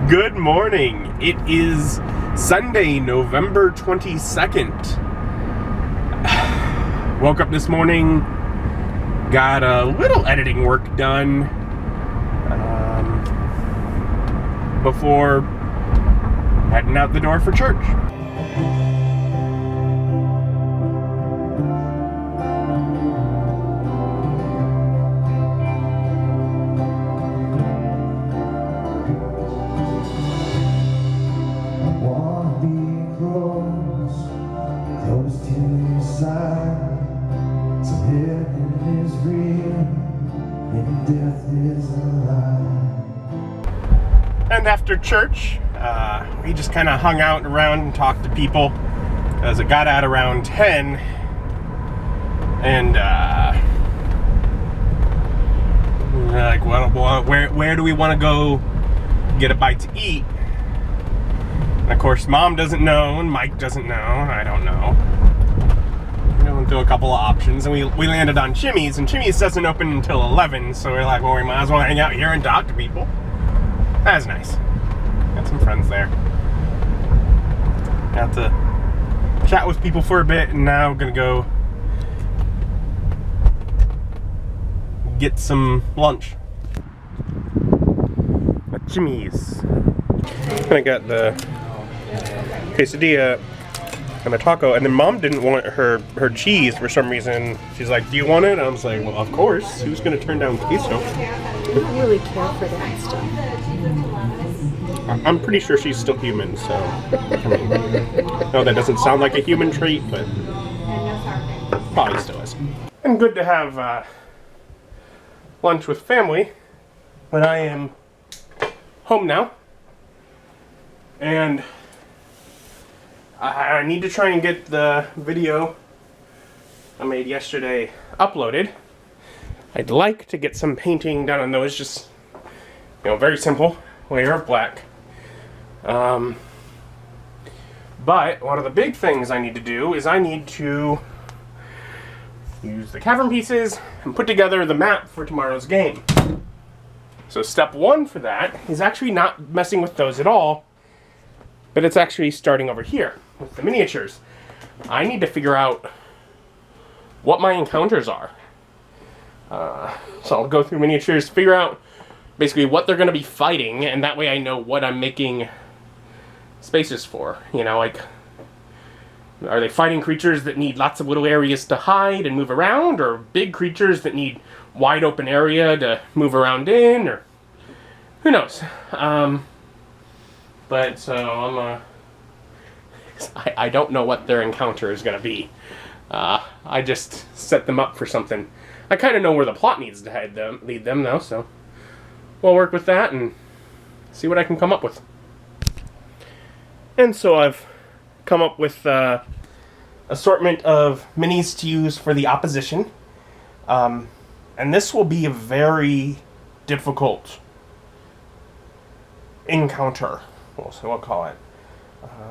Good morning. It is Sunday, November 22nd. Woke up this morning, got a little editing work done before heading out the door for church. And after church, we just kind of hung out around and talked to people as it got out around 10. And we were like, well, where do we want to go get a bite to eat? And of course, Mom doesn't know, and Mike doesn't know, and I don't know. We went through a couple of options, and we landed on Chimmy's, and Chimmy's doesn't open until 11, so we're like, well, we might as well hang out here and talk to people. That was nice. Got some friends there. Got to chat with people for a bit, and now gonna go get some lunch at Jimmy's. I got the quesadilla and a taco, and then Mom didn't want her cheese for some reason. She's like, do you want it? I was like, well, of course. Who's gonna turn down queso? I don't really care for that stuff. I'm pretty sure she's still human, so I mean, no, that doesn't sound like a human trait, but probably still is. And good to have lunch with family, but I am home now, and I need to try and get the video I made yesterday uploaded. I'd like to get some painting done on those, just, very simple, layer of black. But one of the big things I need to do is I need to use the Cavern pieces and put together the map for tomorrow's game. So step one for that is actually not messing with those at all, but it's actually starting over here with the miniatures. I need to figure out what my encounters are. So I'll go through miniatures, figure out basically what they're going to be fighting, and that way I know what I'm making spaces for. Like, are they fighting creatures that need lots of little areas to hide and move around, or big creatures that need wide open area to move around in, or who knows? But so I don't know what their encounter is going to be. I just set them up for something. I kind of know where the plot needs to lead them though, so we'll work with that and see what I can come up with. And so I've come up with assortment of minis to use for the opposition. And this will be a very difficult encounter. So we'll call it.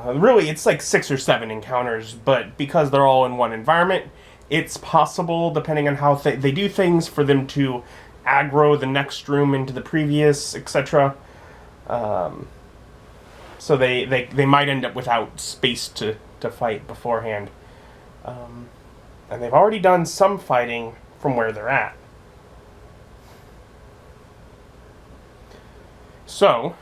Really, it's like 6 or 7 encounters, but because they're all in one environment, it's possible, depending on how they do things, for them to aggro the next room into the previous, etc. So they might end up without space to fight beforehand. And they've already done some fighting from where they're at. So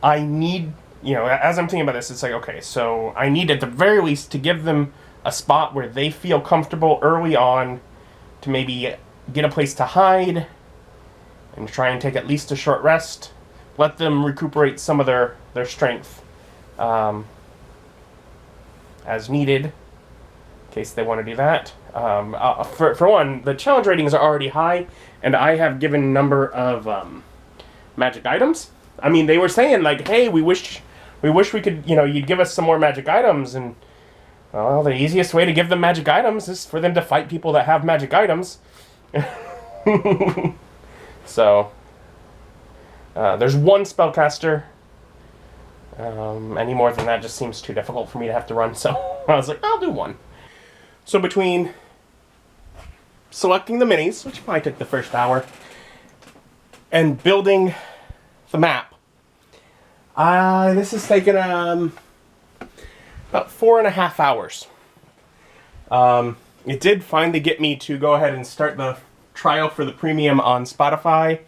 I need, as I'm thinking about this, it's like, okay, so I need at the very least to give them a spot where they feel comfortable early on to maybe get a place to hide and try and take at least a short rest. Let them recuperate some of their strength as needed, in case they want to do that. For one, the challenge ratings are already high, and I have given a number of magic items. I mean, they were saying, like, hey, we wish we could, you'd give us some more magic items, and, well, the easiest way to give them magic items is for them to fight people that have magic items. So, there's one spellcaster. Any more than that just seems too difficult for me to have to run, so I was like, I'll do one. So between selecting the minis, which probably took the first hour, and building the map, This has taken about 4.5 hours. It did finally get me to go ahead and start the trial for the premium on Spotify.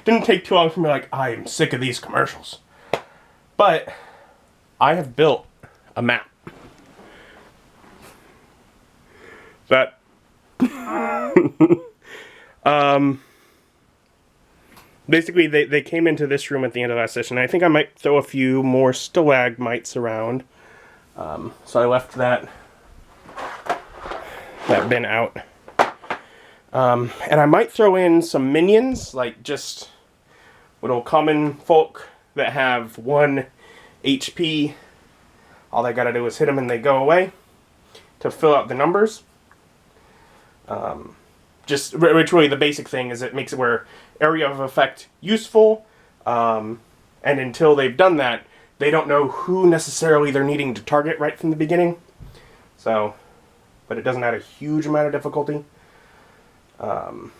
Didn't take too long for me, like, I am sick of these commercials. But I have built a map that basically they came into this room at the end of last session. I think I might throw a few more stalagmites around. So I left that bin out. And I might throw in some minions, like just little common folk that have 1 HP. All they gotta do is hit them and they go away to fill out the numbers. Which really the basic thing is it makes it where area of effect useful, and until they've done that, they don't know who necessarily they're needing to target right from the beginning. So, but it doesn't add a huge amount of difficulty. But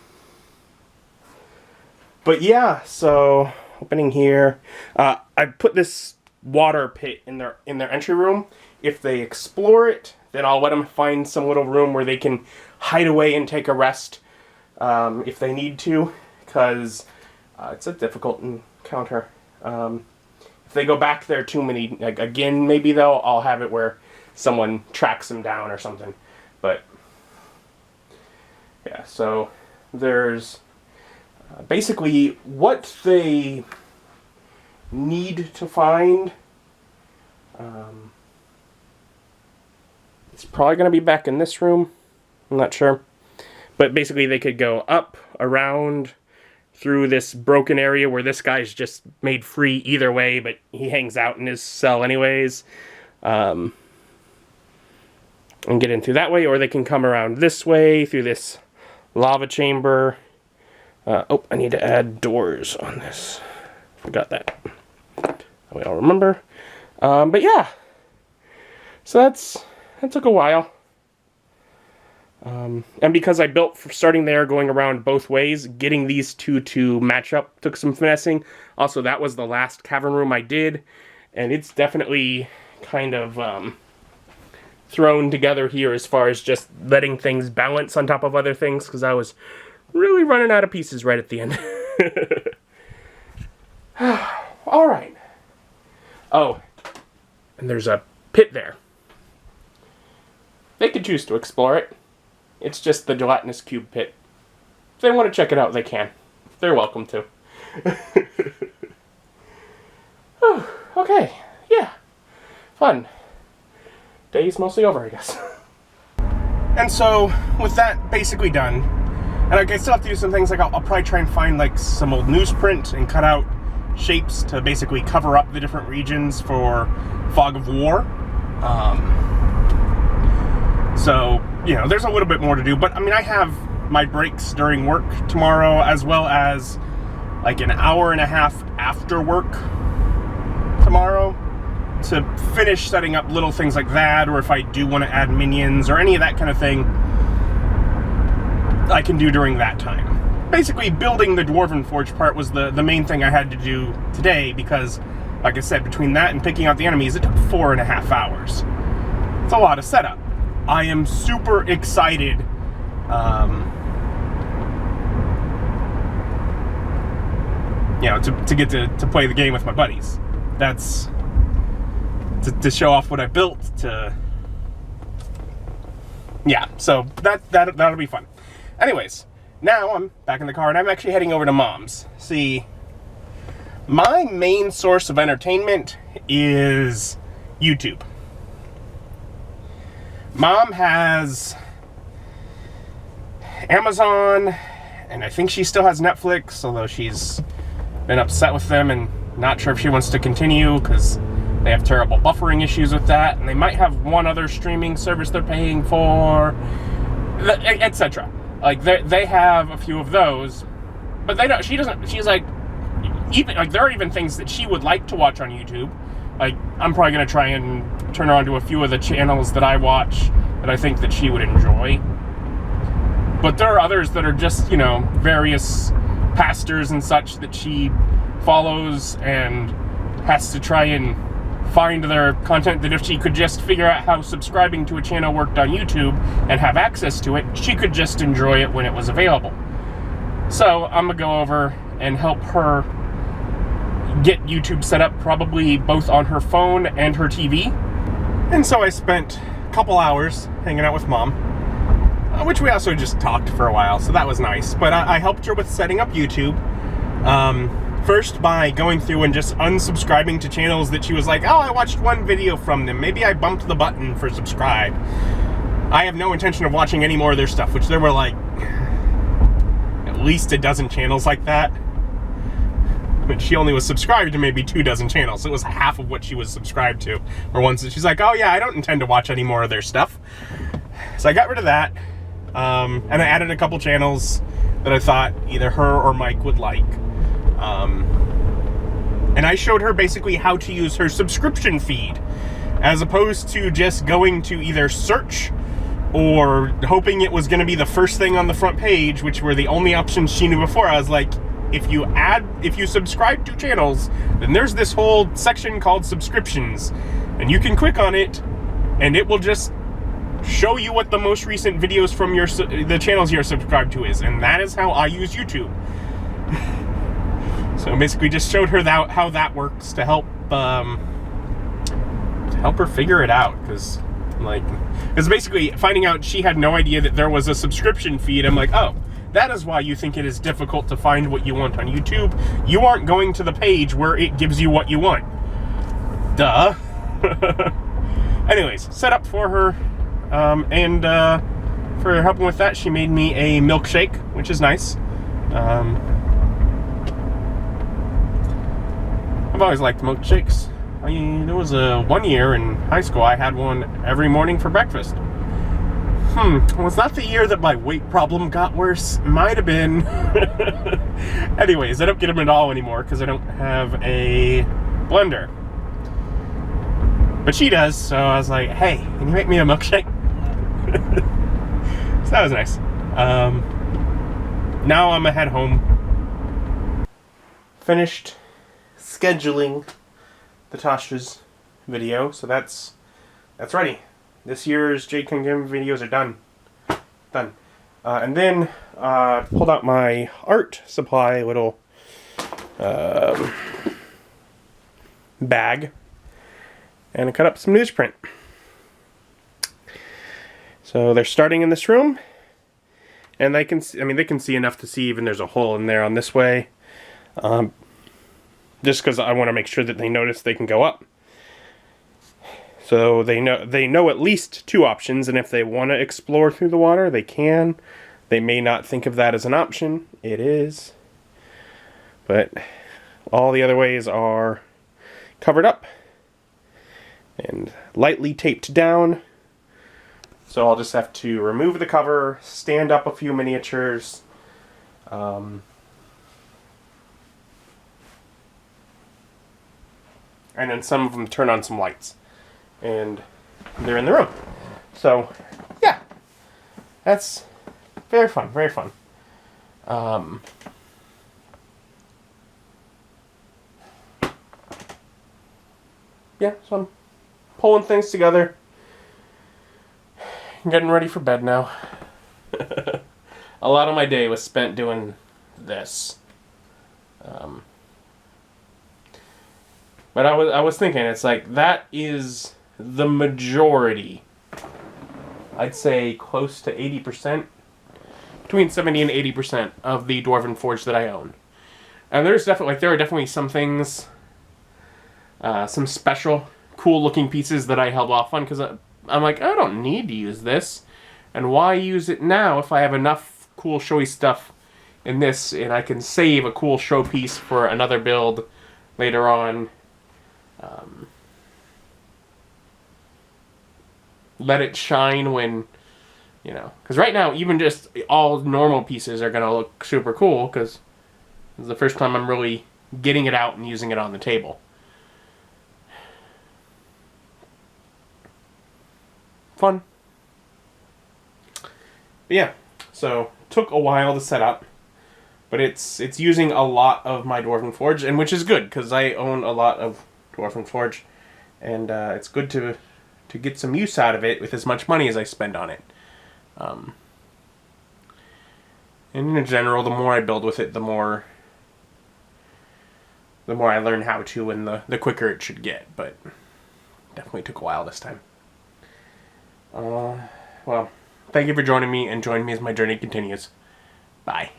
yeah, so opening here, I put this water pit in their entry room. If they explore it, then I'll let them find some little room where they can hide away and take a rest if they need to, because it's a difficult encounter. If they go back there too many, like again, maybe though, I'll have it where someone tracks them down or something. But yeah, so there's basically what they need to find. It's probably going to be back in this room. I'm not sure. But basically they could go up, around, through this broken area where this guy's just made free either way, but he hangs out in his cell anyways. And get in through that way, or they can come around this way, through this lava chamber. Oh, I need to add doors on this. Forgot that. We all remember. But yeah. So that took a while. And because I built starting there, going around both ways, getting these two to match up took some finessing. Also, that was the last cavern room I did, and it's definitely kind of thrown together here as far as just letting things balance on top of other things, because I was really running out of pieces right at the end. All right. Oh, and there's a pit there. They could choose to explore it. It's just the gelatinous cube pit. If they want to check it out, they can. They're welcome to. Oh, okay, yeah. Fun. Day's mostly over, I guess. And so, with that basically done, and like, I still have to do some things, like I'll probably try and find like some old newsprint and cut out shapes to basically cover up the different regions for Fog of War. So, you know, there's a little bit more to do, but I mean, I have my breaks during work tomorrow, as well as like an hour and a half after work tomorrow to finish setting up little things like that, or if I do want to add minions or any of that kind of thing, I can do during that time. Basically, building the Dwarven Forge part was the main thing I had to do today, because, like I said, between that and picking out the enemies, it took 4.5 hours. It's a lot of setup. I am super excited you know, to get to play the game with my buddies. That's to show off what I built, yeah, so that'll be fun. Anyways, now I'm back in the car and I'm actually heading over to Mom's. See, my main source of entertainment is YouTube. Mom has Amazon, and I think she still has Netflix, although she's been upset with them and not sure if she wants to continue because they have terrible buffering issues with that, and they might have one other streaming service they're paying for, etc. Like, they have a few of those, but they don't. She doesn't. She's like, even like, there are even things that she would like to watch on YouTube. Like, I'm probably gonna try and turn her on to a few of the channels that I watch that I think that she would enjoy. But there are others that are just, you know, various pastors and such that she follows and has to try and find their content, that if she could just figure out how subscribing to a channel worked on YouTube and have access to it, she could just enjoy it when it was available. So I'm gonna go over and help her get YouTube set up, probably both on her phone and her TV. And so I spent a couple hours hanging out with Mom, which we also just talked for a while, so that was nice. But I helped her with setting up YouTube. First by going through and just unsubscribing to channels that she was like, oh, I watched one video from them, maybe I bumped the button for subscribe. I have no intention of watching any more of their stuff, which there were like at least a dozen channels like that. But she only was subscribed to maybe 24 channels, so it was half of what she was subscribed to. Or ones that she's like, oh yeah, I don't intend to watch any more of their stuff. So I got rid of that, and I added a couple channels that I thought either her or Mike would like. And I showed her basically how to use her subscription feed, as opposed to just going to either search or hoping it was going to be the first thing on the front page, which were the only options she knew before. I was like, if you subscribe to channels, then there's this whole section called subscriptions, and you can click on it and it will just show you what the most recent videos from the channels you're subscribed to is. And that is how I use YouTube. So basically just showed her how that works to help her figure it out, because it's basically finding out she had no idea that there was a subscription feed. I'm like, oh, that is why you think it is difficult to find what you want on YouTube. You aren't going to the page where it gives you what you want. Duh. Anyways, set up for her, and for helping with that, she made me a milkshake, which is nice. I've always liked milkshakes. There was one year in high school I had one every morning for breakfast. Was that the year that my weight problem got worse? Might have been. Anyways, I don't get them at all anymore because I don't have a blender. But she does, so I was like, hey, can you make me a milkshake? So that was nice. Now I'm gonna head home. Finished scheduling the Tasha's video, so that's ready. This year's Jade Kingdom videos are done. And then pulled out my art supply little bag, and I cut up some newsprint. So they're starting in this room, and they can see enough to see even there's a hole in there on this way. Just because I want to make sure that they notice they can go up. So they know at least two options, and if they want to explore through the water, they can. They may not think of that as an option. It is. But all the other ways are covered up and lightly taped down. So I'll just have to remove the cover, stand up a few miniatures, and then some of them turn on some lights. And they're in the room. So, yeah. That's very fun, very fun. Yeah, so I'm pulling things together. Getting ready for bed now. A lot of my day was spent doing this. But I was thinking, it's like, that is the majority. I'd say close to 80%, between 70 and 80% of the Dwarven Forge that I own. And there are definitely some things, some special, cool looking pieces that I held off on, because I'm like, I don't need to use this. And why use it now if I have enough cool showy stuff in this, and I can save a cool showpiece for another build later on. Let it shine when, because right now even just all normal pieces are going to look super cool, because it's the first time I'm really getting it out and using it on the table. Fun. But yeah, so took a while to set up. But it's using a lot of my Dwarven Forge, and which is good because I own a lot of Dwarven Forge, and it's good to get some use out of it with as much money as I spend on it. And in general, the more I build with it, the more I learn how to, and the quicker it should get. But definitely took a while this time. Well, thank you for joining me, and join me as my journey continues. Bye.